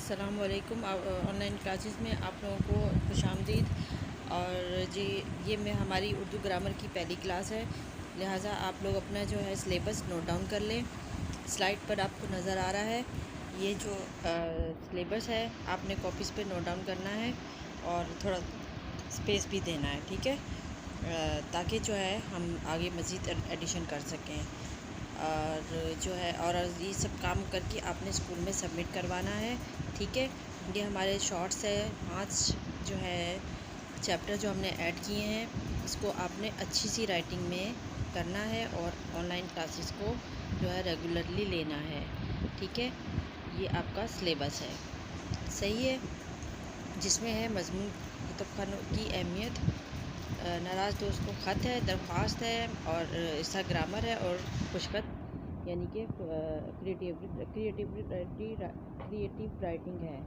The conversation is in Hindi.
अस्सलाम वालेकुम। ऑनलाइन क्लासेस में आप लोगों को खुशामदीद। और जी ये हमारी उर्दू ग्रामर की पहली क्लास है, लिहाजा आप लोग अपना जो है सिलेबस नोट डाउन कर लें। स्लाइड पर आपको नज़र आ रहा है ये जो सिलेबस है, आपने कॉपीज़ पे नोट डाउन करना है और थोड़ा स्पेस भी देना है, ठीक है, ताकि जो है हम आगे मज़ीद एडिशन कर सकें। और जो है और ये सब काम करके आपने स्कूल में सबमिट करवाना है, ठीक है। ये हमारे शॉर्ट्स है 5 जो है चैप्टर जो हमने ऐड किए हैं, इसको आपने अच्छी सी राइटिंग में करना है और ऑनलाइन क्लासेस को जो है रेगुलरली लेना है, ठीक है। ये आपका सिलेबस है, सही है, जिसमें है मज़मून कुतुब खानों की अहमियत, नाराज़ दोस्त को ख़त है, दरख्वास्त है और इसका ग्रामर है और खुशखत यानी कि क्रिएटिव राइटिंग है।